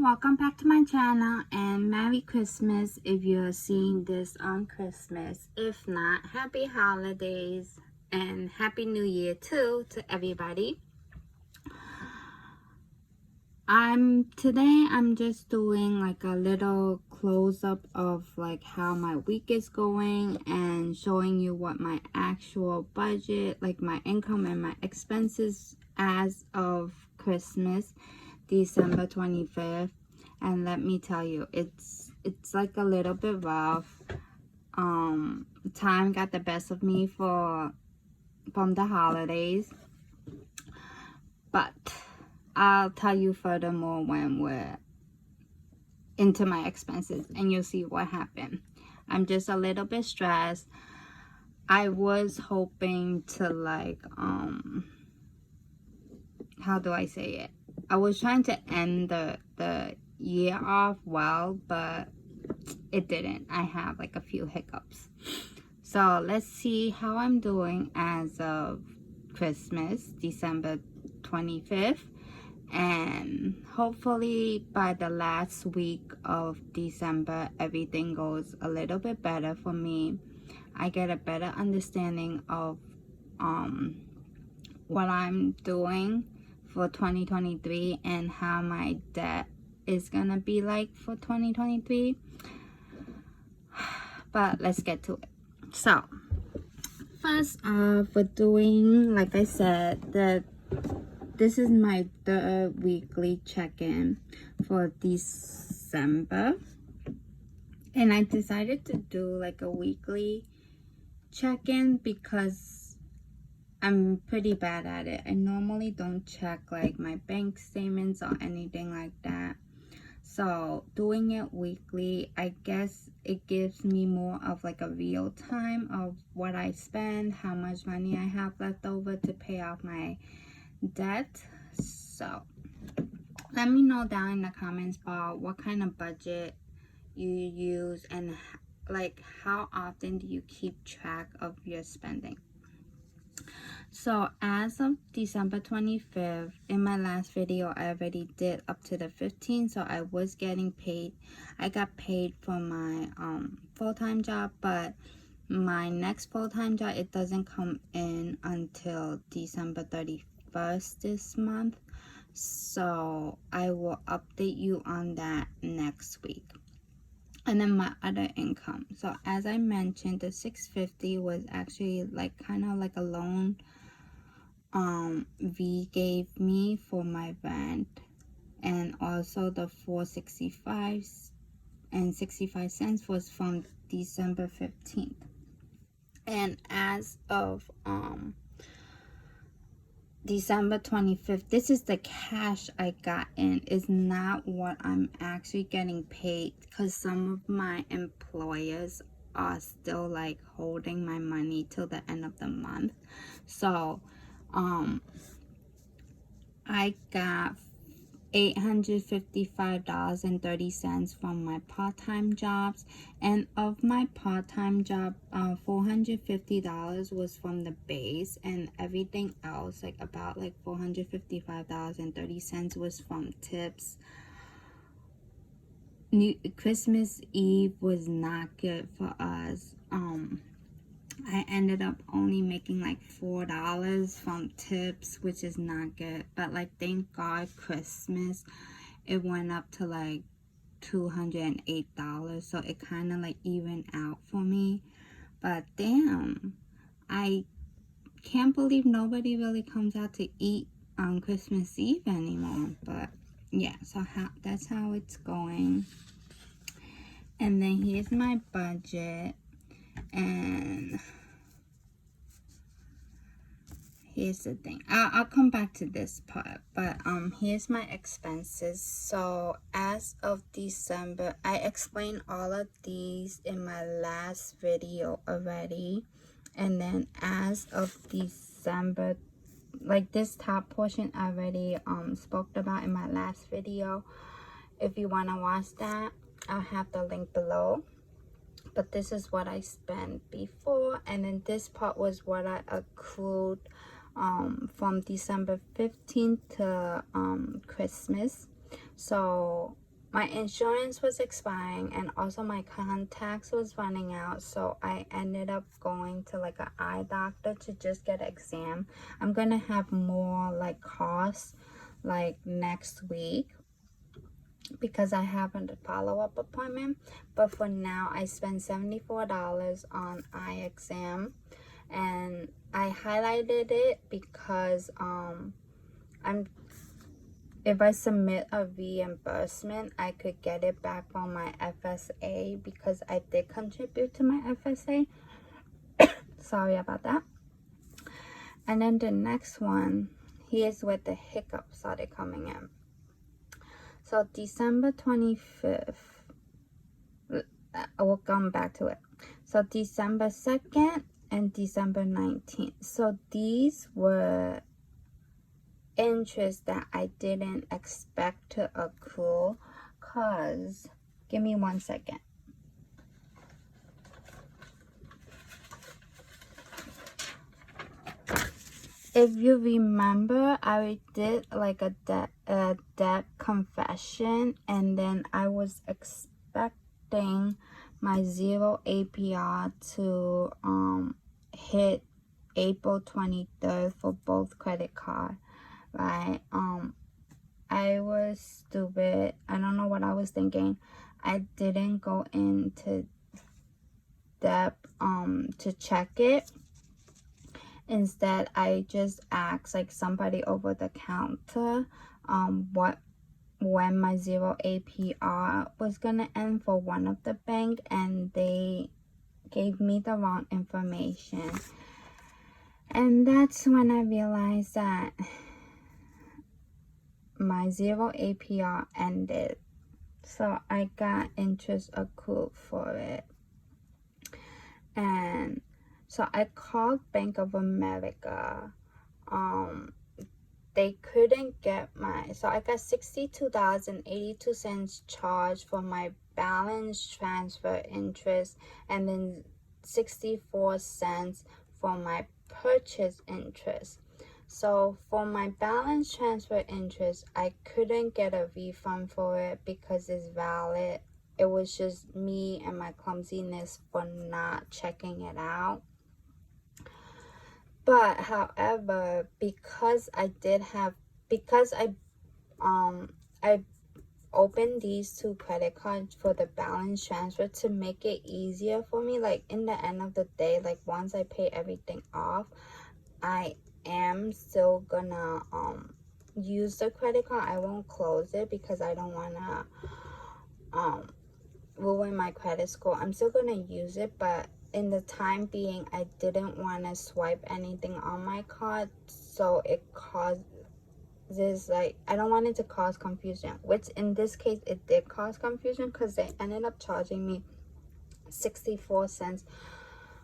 welcome back to my channel, and Merry Christmas if you're seeing this on Christmas. If not, happy holidays and happy new year too to everybody. Today I'm just doing like a little close-up of like how my week is going and showing you what my actual budget, like my income and my expenses as of Christmas, December 25th. And let me tell you, it's like a little bit rough. Time got the best of me from the holidays, but I'll tell you furthermore when we're into my expenses and you'll see what happened. I'm just a little bit stressed. I was hoping to like how do I say it? I was trying to end the year off well, but it didn't. I have like a few hiccups. So let's see how I'm doing as of Christmas, December 25th. And hopefully by the last week of December, everything goes a little bit better for me. I get a better understanding of what I'm doing for 2023 and how my debt is gonna be like for 2023. But let's get to it. So first off, we're doing, like I said, this is my third weekly check-in for December, and I decided to do like a weekly check-in because I'm pretty bad at it. I normally don't check like my bank statements or anything like that. So doing it weekly, I guess it gives me more of like a real time of what I spend, how much money I have left over to pay off my debt. So let me know down in the comments about what kind of budget you use and like how often do you keep track of your spending. So as of December 25th, in my last video I already did up to the 15th, so I was getting paid. I got paid for my full-time job, but my next full-time job, it doesn't come in until December 31st this month, so I will update you on that next week. And then my other income, so as I mentioned, the $650 was actually like kind of like a loan V gave me for my rent, and also the $4.65 and 65 cents was from December 15th. And as of December 25th, this is the cash I got in. Is not what I'm actually getting paid, because some of my employers are still like holding my money till the end of the month. So I got $855.30 from my part-time jobs, and of my part-time job, $450 was from the base, and everything else, like about like $455.30 was from tips. Christmas Eve was not good for us. I ended up only making like $4 from tips, which is not good. But like, thank God Christmas, it went up to like $208. So it kind of like evened out for me. But damn, I can't believe nobody really comes out to eat on Christmas Eve anymore. But yeah, so that's how it's going. And then here's my budget. And here's the thing, I'll come back to this part, but here's my expenses. So as of December, I explained all of these in my last video already. And then as of December, like this top portion I already spoke about in my last video. If you want to watch that, I'll have the link below. But this is what I spent before, and then this part was what I accrued from December 15th to Christmas. So my insurance was expiring, and also my contacts was running out, so I ended up going to like an eye doctor to just get an exam. I'm gonna have more like costs like next week because I have a follow-up appointment, but for now I spent $74 on eye exam, and I highlighted it because I'm if I submit a reimbursement, I could get it back on my FSA because I did contribute to my FSA. Sorry about that. And then the next one, here's where the hiccups started coming in. So December 25th, I will come back to it. So December 2nd and December 19th. So these were interest that I didn't expect to accrue, cause give me 1 second. If you remember, I did like a debt confession, and then I was expecting my 0 APR to hit April 23rd for both credit card, right? I was stupid. I don't know what I was thinking. I didn't go into depth to check it. Instead, I just asked like somebody over the counter when my 0 APR was gonna end for one of the bank, and they gave me the wrong information. And that's when I realized that my 0 APR ended. So I got interest accrued for it. And so I called Bank of America. They couldn't get so I got $62.82 charged for my balance transfer interest, and then 64 cents for my purchase interest. So for my balance transfer interest, I couldn't get a refund for it because it's valid. It was just me and my clumsiness for not checking it out. But however, because I opened these two credit cards for the balance transfer to make it easier for me, like in the end of the day, like once I pay everything off, I am still gonna use the credit card. I won't close it because I don't wanna ruin my credit score. I'm still gonna use it, but in the time being, I didn't want to swipe anything on my card, so it causes like, I don't want it to cause confusion, which in this case it did cause confusion because they ended up charging me 64 cents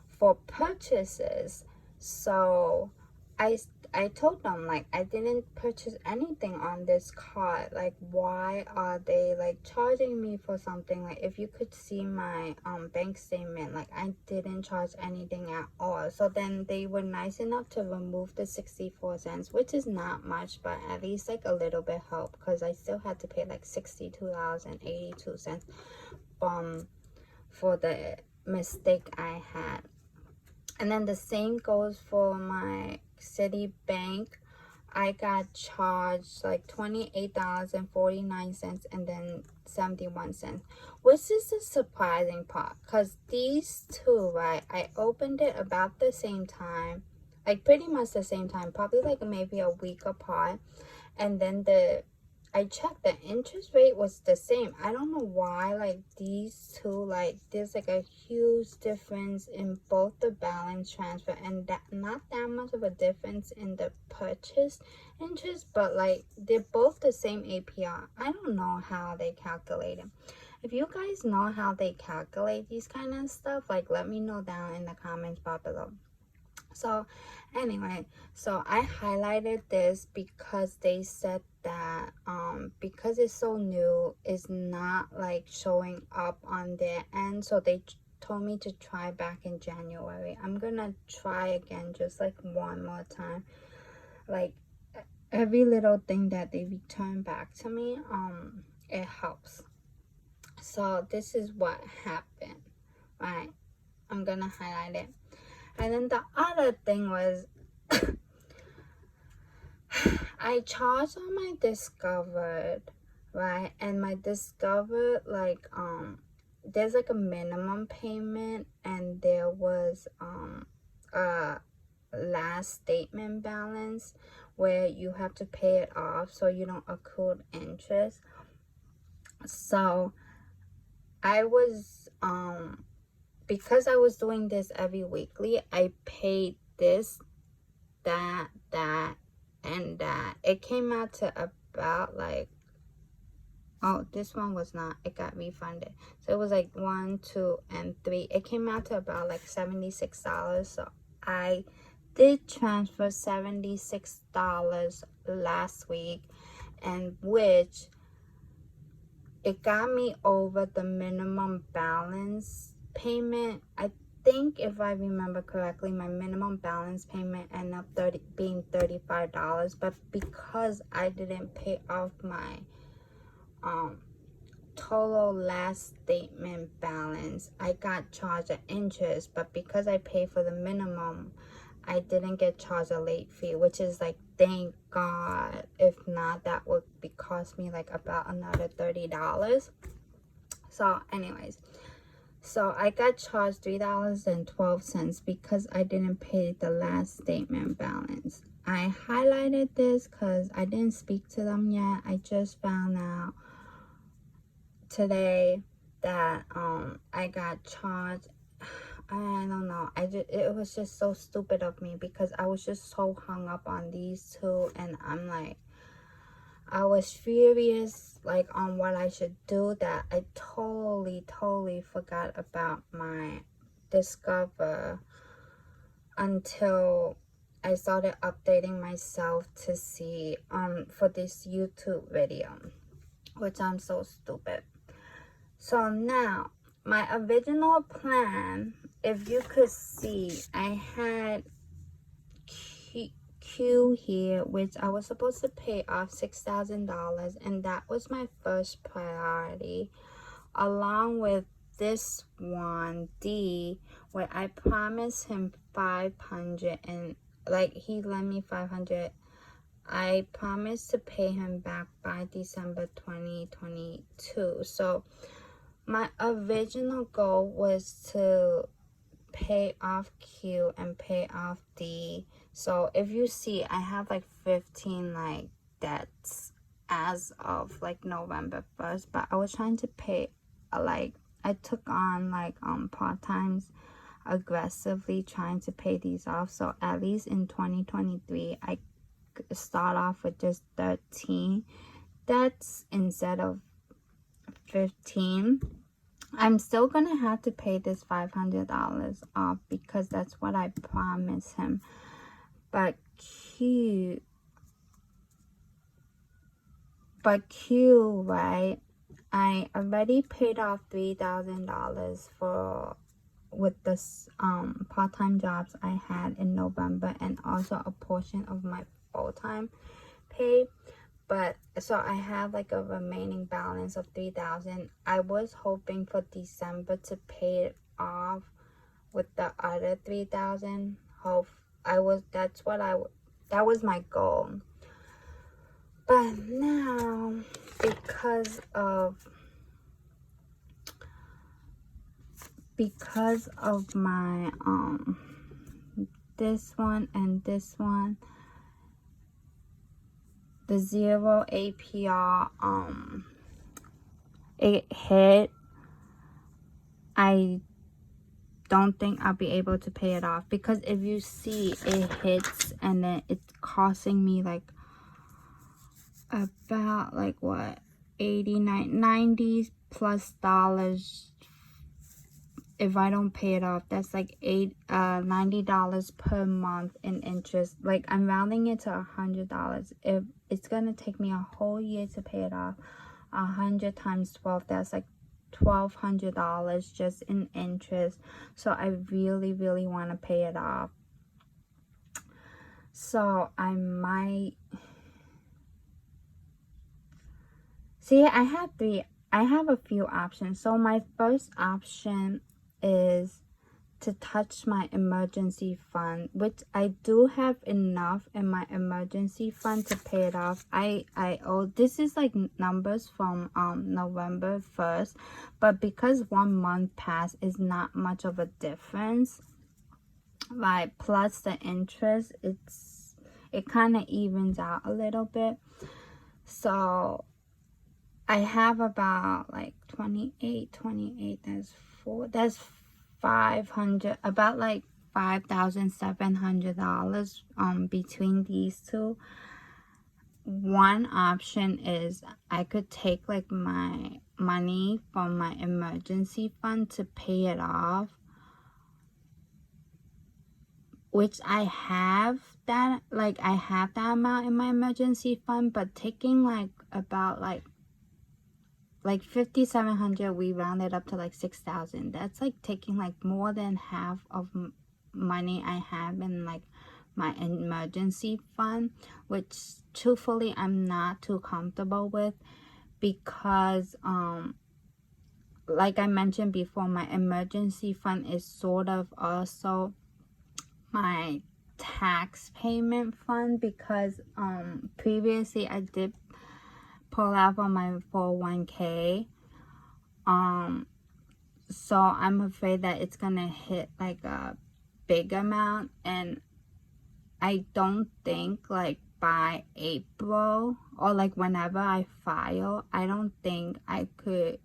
for purchases. So I told them, like, I didn't purchase anything on this card. Like, why are they like charging me for something? Like, if you could see my bank statement, like I didn't charge anything at all. So then they were nice enough to remove the 64 cents, which is not much, but at least like a little bit help, because I still had to pay like $62.82 for the mistake I had. And then the same goes for my Citibank. I got charged like $28.49 and then 71 cents, which is the surprising part, because these two, right, I opened it about the same time, like pretty much the same time, probably like maybe a week apart, and then I checked, the interest rate was the same. I don't know why, like these two, like there's like a huge difference in both the balance transfer and that not that much of a difference in the purchase interest, but like they're both the same APR. I don't know how they calculate it. If you guys know how they calculate these kind of stuff, like let me know down in the comments bar below. So anyway, so I highlighted this because they said that because it's so new, it's not like showing up on their end, so they told me to try back in January. I'm gonna try again just like one more time. Like every little thing that they return back to me, it helps. So this is what happened, right? I'm gonna highlight it. And then the other thing was I charged on my Discovered, right? And my Discovered, like, there's like a minimum payment, and there was a last statement balance where you have to pay it off so you don't accrue interest. So I was because I was doing this every weekly, I paid this, that, and that. It came out to about like, oh, this one was not, it got refunded. So it was like 1, 2, and 3. It came out to about like $76. So I did transfer $76 last week, and which it got me over the minimum balance payment. I think if I remember correctly, my minimum balance payment ended up being $35. But because I didn't pay off my total last statement balance, I got charged an interest. But because I paid for the minimum, I didn't get charged a late fee, which is like, thank God. If not, that would be cost me like about another $30. So anyways, so I got charged $3.12 because I didn't pay the last statement balance. I highlighted this because I didn't speak to them yet. I just found out today that I got charged. I don't know, it was just so stupid of me because I was just so hung up on these two, and I'm like, I was furious like on what I should do, that I totally forgot about my Discover until I started updating myself to see for this YouTube video, which I'm so stupid. So now my original plan, if you could see, I had Q here, which I was supposed to pay off $6,000, and that was my first priority, along with this one D, where I promised him 500, and like he lent me 500. I promised to pay him back by December 2022. So my original goal was to pay off Q and pay off D. So if you see, I have like 15 like debts as of like November 1st, but I was trying to pay like, I took on like part-times aggressively trying to pay these off. So at least in 2023 I start off with just 13 debts instead of 15. I'm still gonna have to pay this $500 off because that's what I promised him. But Q, right? I already paid off $3,000 for with this part-time jobs I had in November, and also a portion of my full-time pay. But so I have like a remaining balance of $3,000. I was hoping for December to pay it off with the other $3,000. That was my goal. But now, because of my this one and this one, the 0 APR it hit, I don't think I'll be able to pay it off, because if you see, it hits and then it's costing me like about like what, 89, 90 plus dollars if I don't pay it off. That's like $90 per month in interest. Like, I'm rounding it to $100. If it's gonna take me a whole year to pay it off, 100 times 12, that's like $1,200 just in interest. So I really want to pay it off. So I might see, I had three I have a few options. So my first option is to touch my emergency fund, which I do have enough in my emergency fund to pay it off. I owe, this is like numbers from November 1st, but because 1 month passed is not much of a difference, like plus the interest, it kind of evens out a little bit. So I have about like 28, that's 500, about like $5,700 between these two. One option is I could take like my money from my emergency fund to pay it off, which I have that, like I have that amount in my emergency fund, but taking like about like 5,700, we rounded up to like 6,000. That's like taking like more than half of money I have in like my emergency fund, which truthfully I'm not too comfortable with, because like I mentioned before, my emergency fund is sort of also my tax payment fund, because previously I did pull out on my 401k, so I'm afraid that it's gonna hit like a big amount, and I don't think like by April or like whenever I file, I don't think I could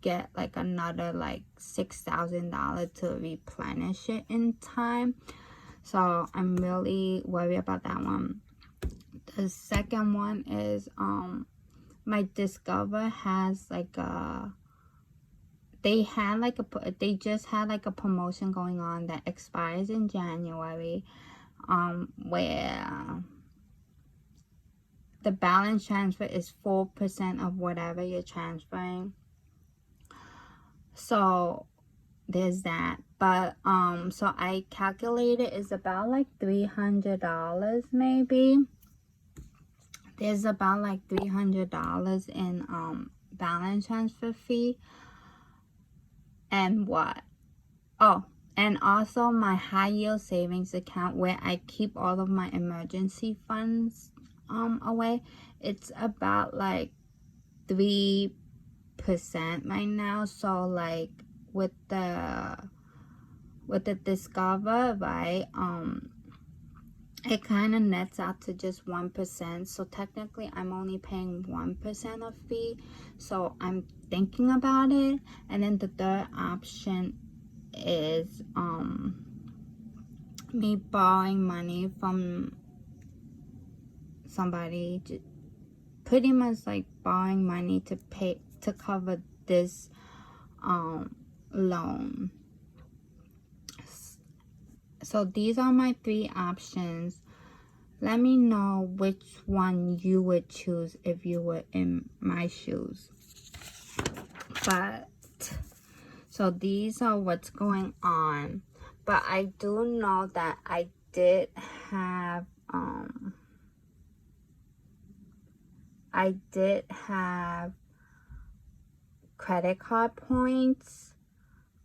get like another like $6,000 to replenish it in time. So I'm really worried about that one. The second one is my Discover has like a, they just had like a promotion going on that expires in January, where the balance transfer is 4% of whatever you're transferring. So there's that. But so I calculated it's about like $300 maybe. There's about like $300 in balance transfer fee. And what? Oh, and also my high yield savings account, where I keep all of my emergency funds away, it's about like 3% right now. So like with the Discover, right, it kind of nets out to just 1%. So technically I'm only paying 1% of fee. So I'm thinking about it. And then the third option is me borrowing money from somebody, pretty much like borrowing money to cover this loan. So these are my three options. Let me know which one you would choose if you were in my shoes. But so these are what's going on. But I do know that I did have credit card points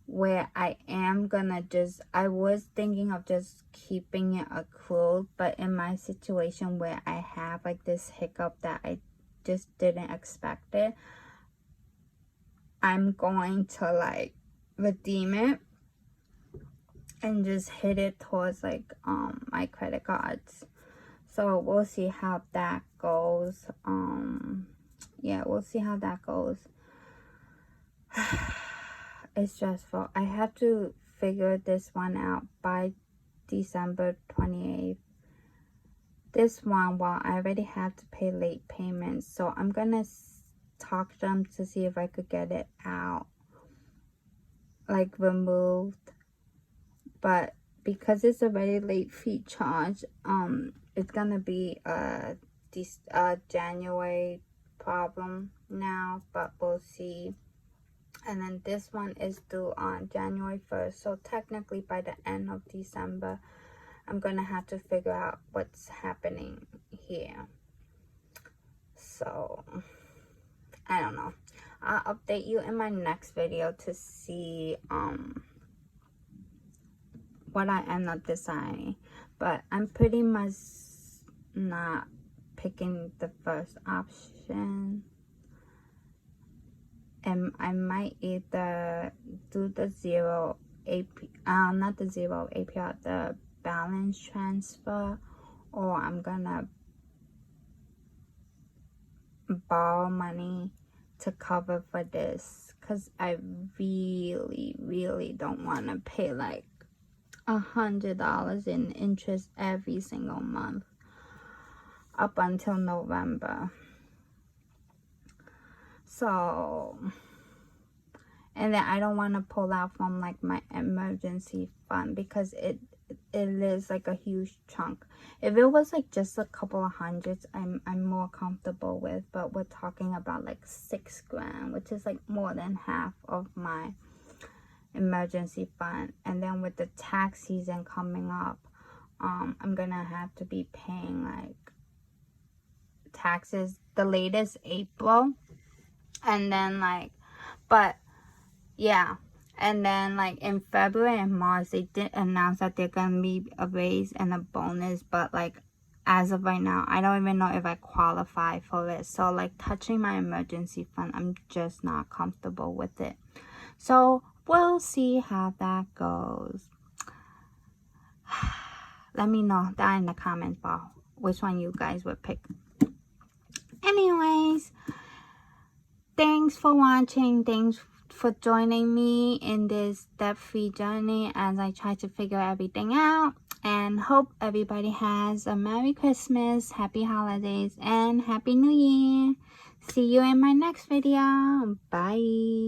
where I am gonna I was thinking of just keeping it accrued, but in my situation where I have like this hiccup that I just didn't expect it, I'm going to like redeem it and just hit it towards like my credit cards. So we'll see how that goes. Yeah, we'll see how that goes. It's stressful. I have to figure this one out by December 28th. This one, well, I already have to pay late payments, so I'm gonna talk to them to see if I could get it out, like removed. But because it's already late fee charge, it's gonna be a January problem now, but we'll see. And then this one is due on January 1st. So technically by the end of December, I'm going to have to figure out what's happening here. So, I don't know. I'll update you in my next video to see what I end up deciding. But I'm pretty much not picking the first option. And I might either do the zero AP, not the zero APR, the balance transfer, or I'm gonna borrow money to cover for this, because I really don't want to pay like $100 in interest every single month up until November. So, and then I don't want to pull out from like my emergency fund, because it is like a huge chunk. If it was like just a couple of hundreds, I'm more comfortable with, but we're talking about like $6,000, which is like more than half of my emergency fund. And then with the tax season coming up, I'm gonna have to be paying like taxes the latest April, and then like, but yeah, and then like in February and March they did announce that they're gonna be a raise and a bonus, but like as of right now I don't even know if I qualify for it. So like touching my emergency fund, I'm just not comfortable with it. So we'll see how that goes. Let me know down in the comment bar which one you guys would pick. Anyways, thanks for watching. Thanks for joining me in this debt-free journey as I try to figure everything out. And hope everybody has a Merry Christmas, Happy Holidays, and Happy New Year. See you in my next video. Bye.